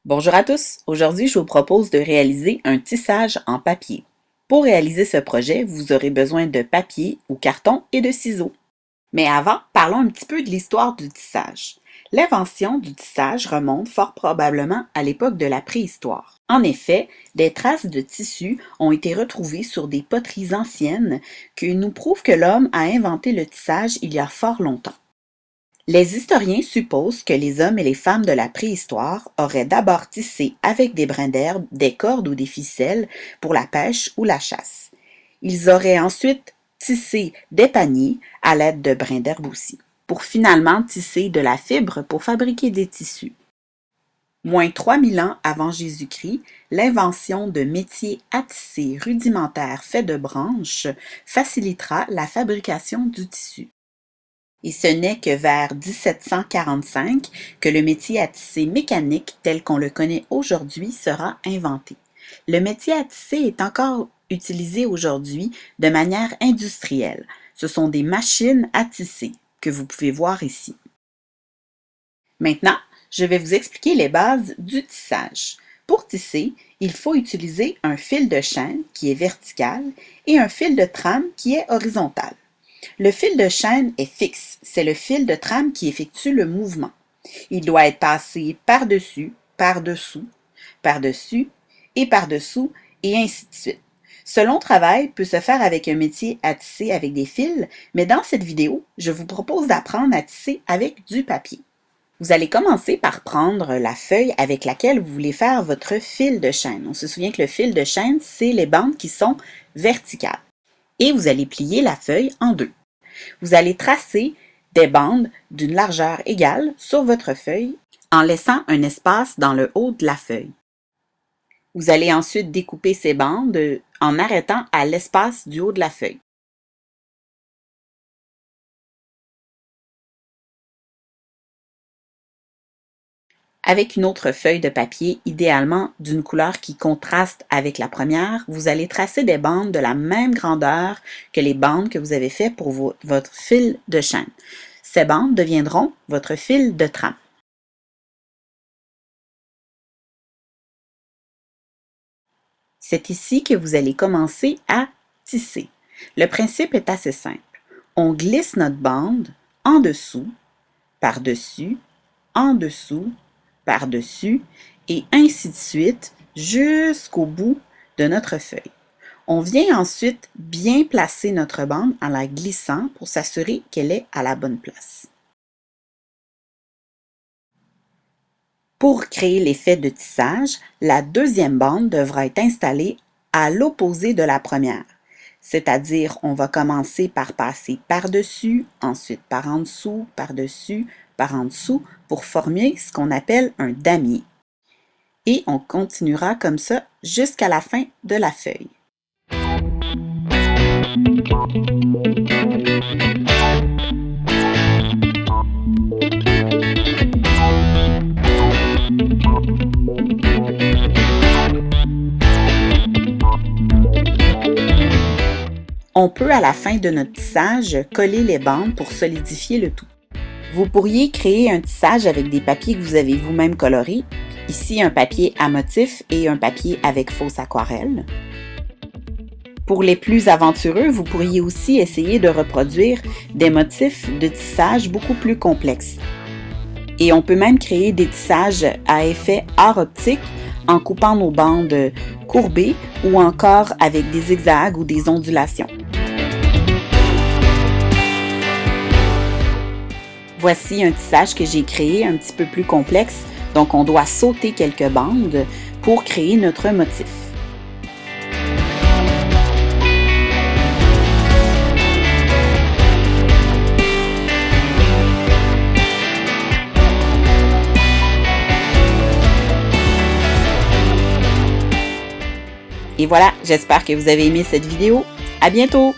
Bonjour à tous, aujourd'hui je vous propose de réaliser un tissage en papier. Pour réaliser ce projet, vous aurez besoin de papier ou carton et de ciseaux. Mais avant, parlons un petit peu de l'histoire du tissage. L'invention du tissage remonte fort probablement à l'époque de la préhistoire. En effet, des traces de tissu ont été retrouvées sur des poteries anciennes qui nous prouvent que l'homme a inventé le tissage il y a fort longtemps. Les historiens supposent que les hommes et les femmes de la préhistoire auraient d'abord tissé avec des brins d'herbe, des cordes ou des ficelles pour la pêche ou la chasse. Ils auraient ensuite tissé des paniers à l'aide de brins d'herbe aussi, pour finalement tisser de la fibre pour fabriquer des tissus. Moins 3000 ans avant Jésus-Christ, l'invention de métiers à tisser rudimentaires faits de branches facilitera la fabrication du tissu. Et ce n'est que vers 1745 que le métier à tisser mécanique tel qu'on le connaît aujourd'hui sera inventé. Le métier à tisser est encore utilisé aujourd'hui de manière industrielle. Ce sont des machines à tisser que vous pouvez voir ici. Maintenant, je vais vous expliquer les bases du tissage. Pour tisser, il faut utiliser un fil de chaîne qui est vertical et un fil de trame qui est horizontal. Le fil de chaîne est fixe, c'est le fil de trame qui effectue le mouvement. Il doit être passé par-dessus, par-dessous, par-dessus et par-dessous et ainsi de suite. Ce long travail peut se faire avec un métier à tisser avec des fils, mais dans cette vidéo, je vous propose d'apprendre à tisser avec du papier. Vous allez commencer par prendre la feuille avec laquelle vous voulez faire votre fil de chaîne. On se souvient que le fil de chaîne, c'est les bandes qui sont verticales. Et vous allez plier la feuille en deux. Vous allez tracer des bandes d'une largeur égale sur votre feuille en laissant un espace dans le haut de la feuille. Vous allez ensuite découper ces bandes en arrêtant à l'espace du haut de la feuille. Avec une autre feuille de papier, idéalement d'une couleur qui contraste avec la première, vous allez tracer des bandes de la même grandeur que les bandes que vous avez faites pour votre fil de chaîne. Ces bandes deviendront votre fil de trame. C'est ici que vous allez commencer à tisser. Le principe est assez simple. On glisse notre bande en dessous, par-dessus, en dessous, par-dessus et ainsi de suite jusqu'au bout de notre feuille. On vient ensuite bien placer notre bande en la glissant pour s'assurer qu'elle est à la bonne place. Pour créer l'effet de tissage, la deuxième bande devra être installée à l'opposé de la première. C'est-à-dire, on va commencer par passer par-dessus, ensuite par en dessous, par-dessus, par en dessous pour former ce qu'on appelle un damier. Et on continuera comme ça jusqu'à la fin de la feuille. On peut à la fin de notre tissage coller les bandes pour solidifier le tout. Vous pourriez créer un tissage avec des papiers que vous avez vous-même colorés. Ici, un papier à motif et un papier avec fausse aquarelle. Pour les plus aventureux, vous pourriez aussi essayer de reproduire des motifs de tissage beaucoup plus complexes. Et on peut même créer des tissages à effet art optique en coupant nos bandes courbées ou encore avec des zigzags ou des ondulations. Voici un tissage que j'ai créé un petit peu plus complexe, donc on doit sauter quelques bandes pour créer notre motif. Et voilà, j'espère que vous avez aimé cette vidéo. À bientôt!